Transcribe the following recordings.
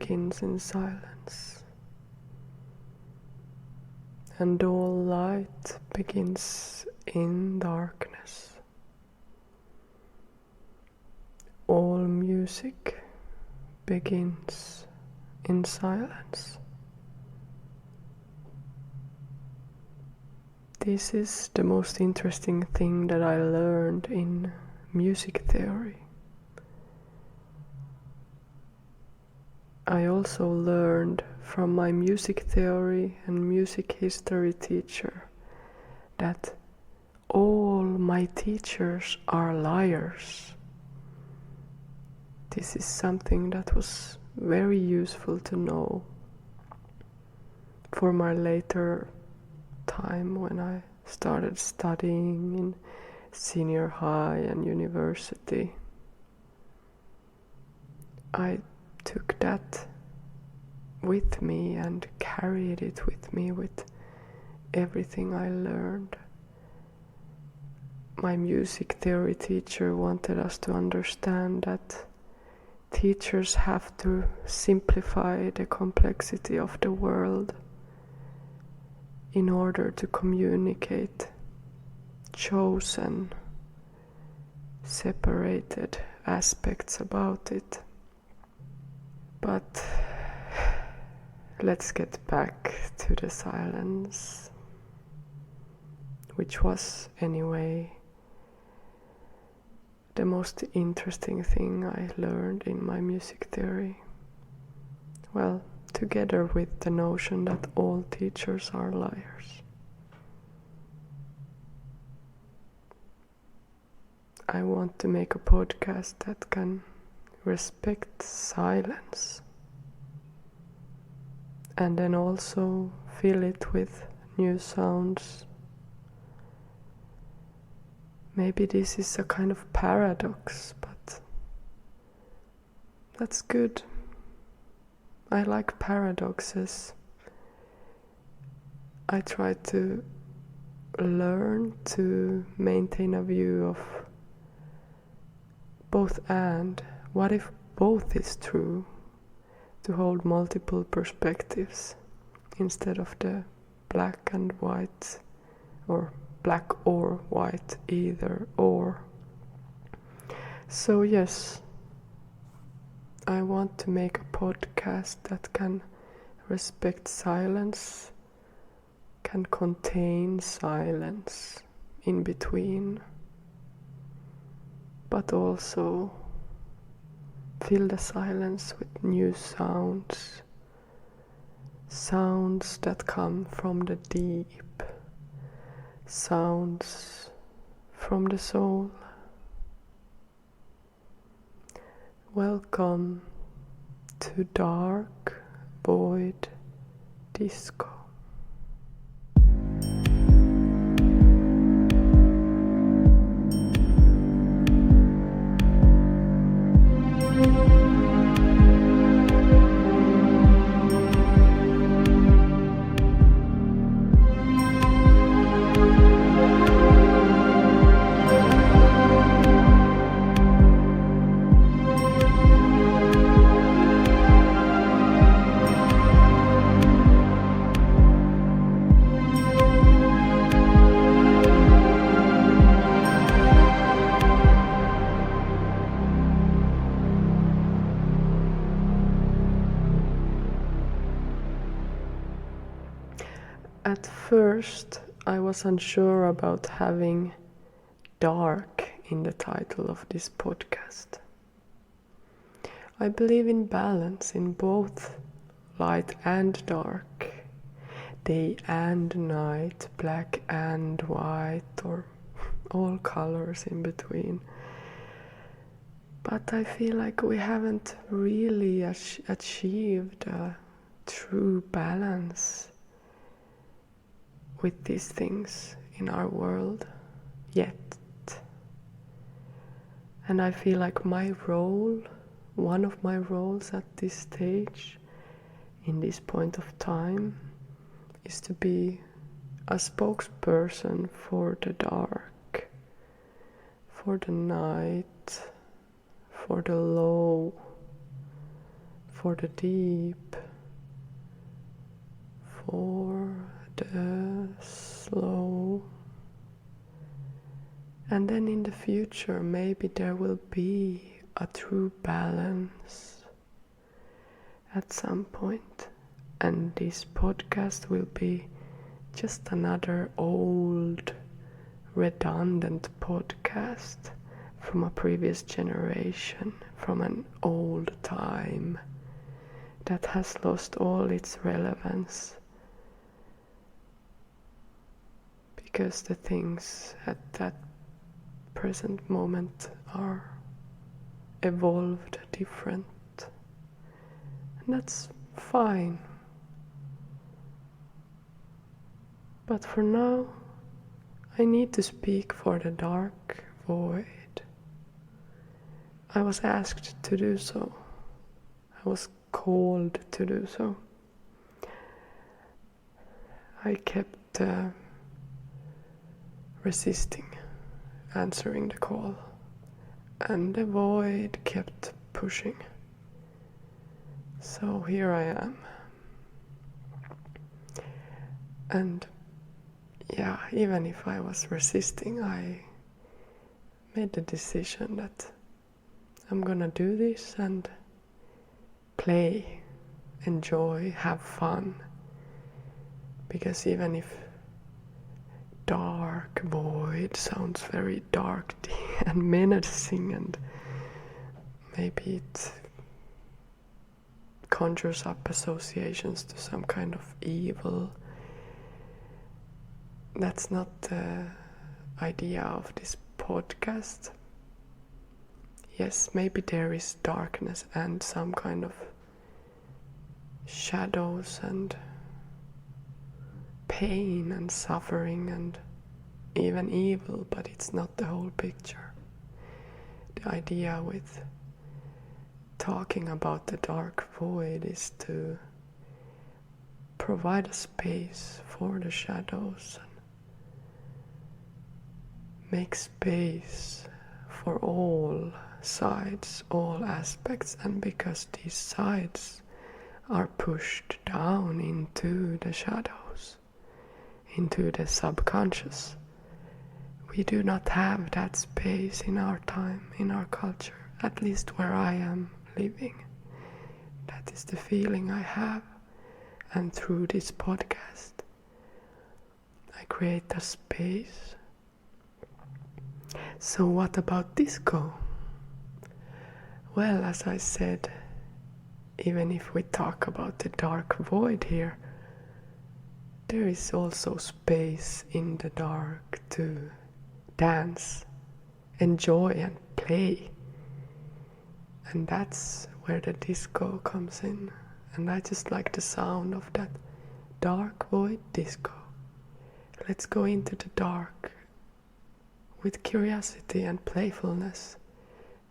begins in silence, and all light begins in darkness. All music begins in silence. This is the most interesting thing that I learned in music theory. I also learned from my music theory and music history teacher that all my teachers are liars. This is something that was very useful to know for my later time when I started studying in senior high and university. I took that with me and carried it with me with everything I learned. My music theory teacher wanted us to understand that teachers have to simplify the complexity of the world in order to communicate chosen, separated aspects about it. But let's get back to the silence, which was anyway the most interesting thing I learned in my music theory. Well, together with the notion that all teachers are liars. I want to make a podcast that can respect silence and then also fill it with new sounds. Maybe this is a kind of paradox, but that's good. I like paradoxes. I try to learn to maintain a view of both and. What if both is true? To hold multiple perspectives instead of the black and white, or black or white, either or. So yes, I want to make a podcast that can respect silence, can contain silence in between, but also fill the silence with new sounds, sounds that come from the deep, sounds from the soul. Welcome to Dark Void Disco. At first, I was unsure about having dark in the title of this podcast. I believe in balance in both light and dark, day and night, black and white, or all colors in between. But I feel like we haven't really achieved a true balance with these things in our world yet. And I feel like my role, one of my roles at this stage, in this point of time, is to be a spokesperson for the dark, for the night, for the low, for the deep, for the slow. And then in the future, maybe there will be a true balance at some point. And this podcast will be just another old, redundant podcast from a previous generation, from an old time that has lost all its relevance. Because the things at that present moment are evolved different. And that's fine. But for now, I need to speak for the dark void. I was asked to do so. I was called to do so. I kept resisting answering the call, and the void kept pushing. So here I am. And yeah, even if I was resisting, I made the decision that I'm gonna do this and play, enjoy, have fun. Because even if dark void sounds very dark and menacing, and maybe it conjures up associations to some kind of evil, that's not the idea of this podcast. Yes, maybe there is darkness and some kind of shadows and pain and suffering and even evil, but it's not the whole picture. The idea with talking about the dark void is to provide a space for the shadows and make space for all sides, all aspects, and because these sides are pushed down into the shadows, into the subconscious, we do not have that space in our time, in our culture, at least where I am living. That is the feeling I have, and through this podcast I create a space. So what about disco? Well, as I said, even if we talk about the dark void here, there is also space in the dark to dance, enjoy and play. And that's where the disco comes in. And I just like the sound of that dark void disco. Let's go into the dark with curiosity and playfulness.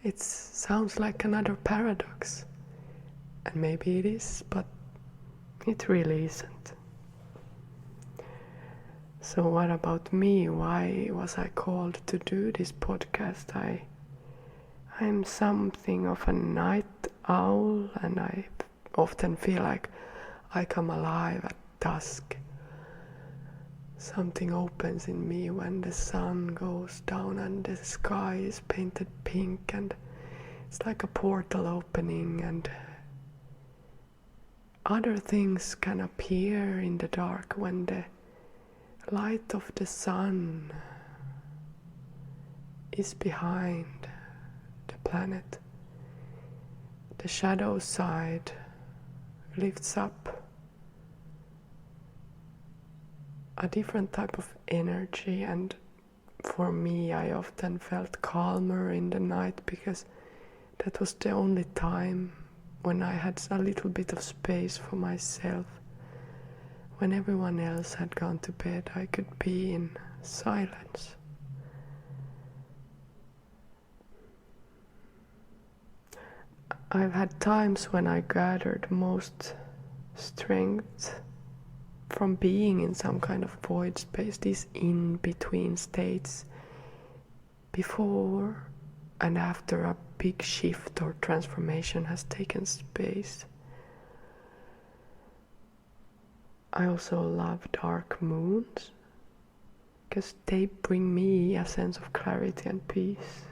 It sounds like another paradox. And maybe it is, but it really isn't. So what about me? Why was I called to do this podcast? I'm something of a night owl, and I often feel like I come alive at dusk. Something opens in me when the sun goes down and the sky is painted pink, and it's like a portal opening, and other things can appear in the dark when the light of the sun is behind the planet. The shadow side lifts up a different type of energy, and for me I often felt calmer in the night because that was the only time when I had a little bit of space for myself. When everyone else had gone to bed, I could be in silence. I've had times when I gathered most strength from being in some kind of void space, these in-between states, before and after a big shift or transformation has taken space. I also love dark moons because they bring me a sense of clarity and peace.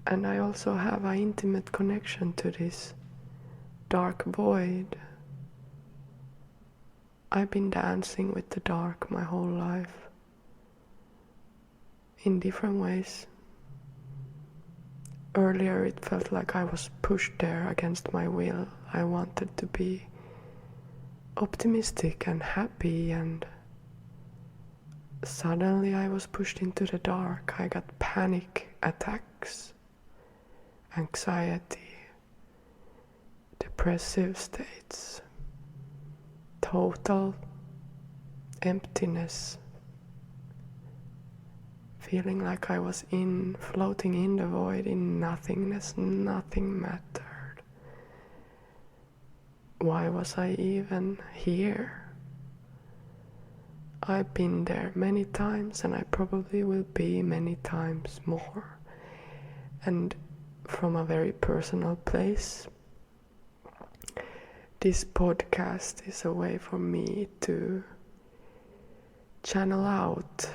And I also have an intimate connection to this dark void. I've been dancing with the dark my whole life in different ways. Earlier it felt like I was pushed there against my will. I wanted to be optimistic and happy, and suddenly I was pushed into the dark. I got panic attacks, anxiety, depressive states, total emptiness, feeling like I was floating in the void, in nothingness. Nothing mattered. Why was I even here? I've been there many times, and I probably will be many times more. And from a very personal place, this podcast is a way for me to channel out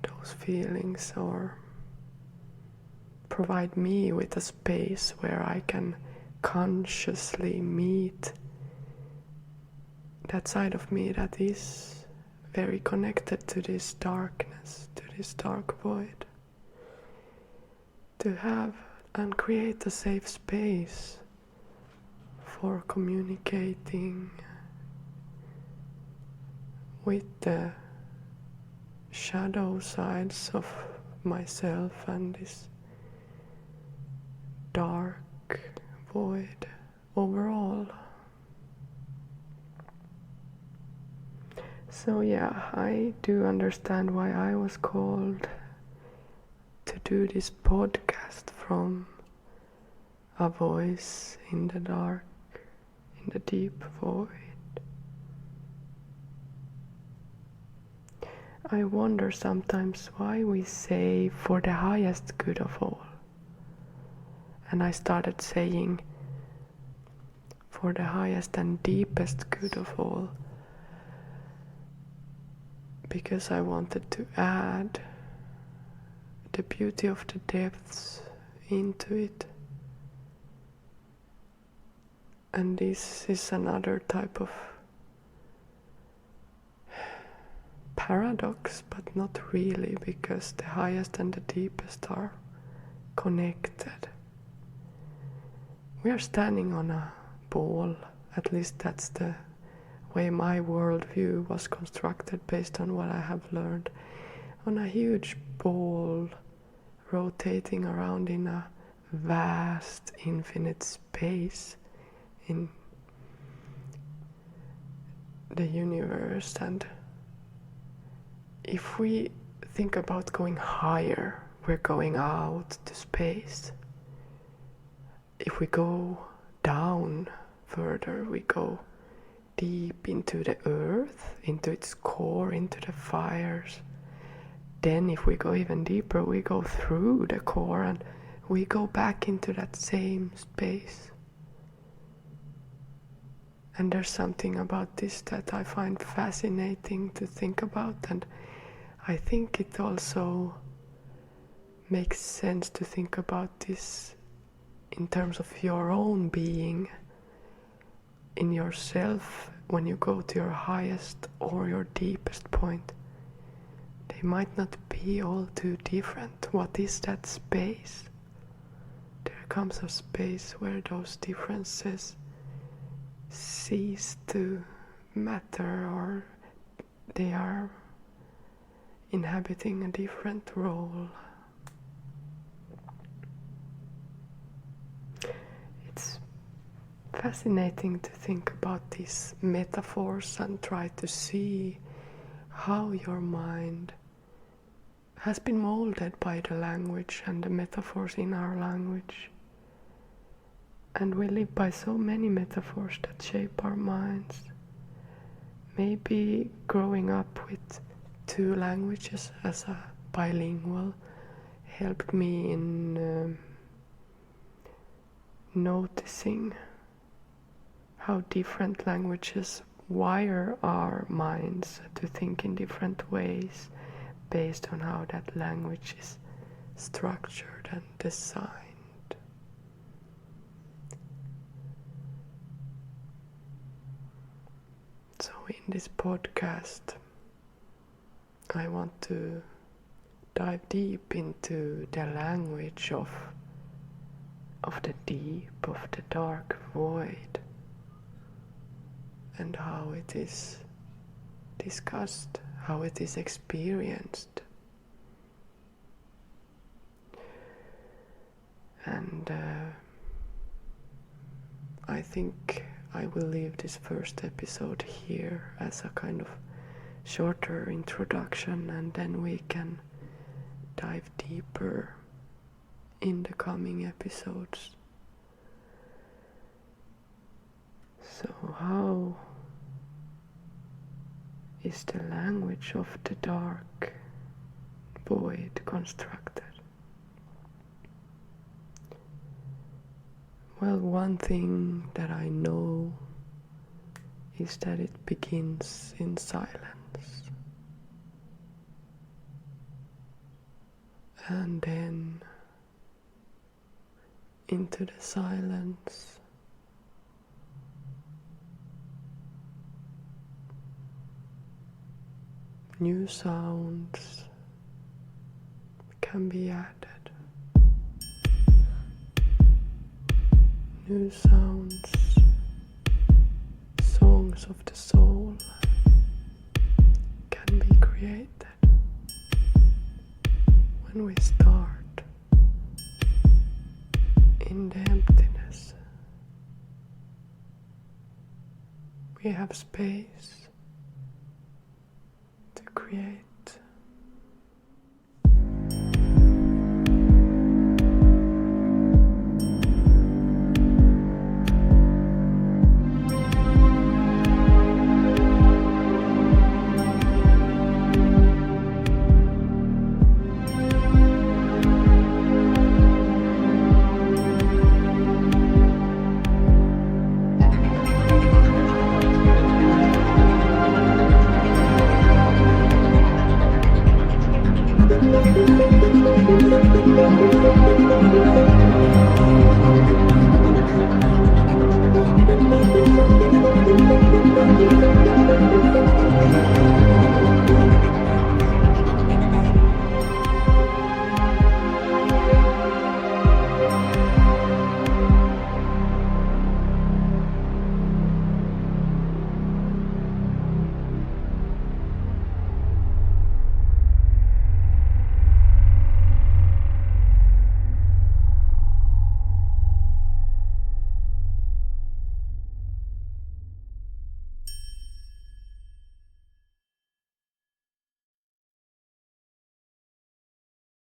those feelings, or provide me with a space where I can consciously meet that side of me that is very connected to this darkness, to this dark void. To have and create a safe space for communicating with the shadow sides of myself and this dark void overall. So yeah, I do understand why I was called to do this podcast from a voice in the dark, in the deep void. I wonder sometimes why we say for the highest good of all. And I started saying for the highest and deepest good of all, because I wanted to add the beauty of the depths into it. And this is another type of paradox, but not really, because the highest and the deepest are connected. We are standing on a ball, at least that's the way my worldview was constructed based on what I have learned, on a huge ball rotating around in a vast infinite space in the universe. And if we think about going higher, we're going out to space. If we go down further, we go deep into the earth, into its core, into the fires. Then if we go even deeper, we go through the core and we go back into that same space. And there's something about this that I find fascinating to think about, and I think it also makes sense to think about this in terms of your own being, in yourself. When you go to your highest or your deepest point, they might not be all too different. What is that space? There comes a space where those differences cease to matter, or they are inhabiting a different role. It's fascinating to think about these metaphors and try to see how your mind has been molded by the language and the metaphors in our language. And we live by so many metaphors that shape our minds. Maybe growing up with 2 languages as a bilingual helped me in noticing how different languages wire our minds to think in different ways based on how that language is structured and designed. So in this podcast, I want to dive deep into the language of the deep, of the dark void, and how it is discussed, how it is experienced. And I think I will leave this first episode here as a kind of shorter introduction, and then we can dive deeper in the coming episodes. So how is the language of the dark void constructed? Well, one thing that I know is that it begins in silence. And then into the silence new sounds can be added. New sounds, songs of the soul can be created when we start in the emptiness. We have space to create.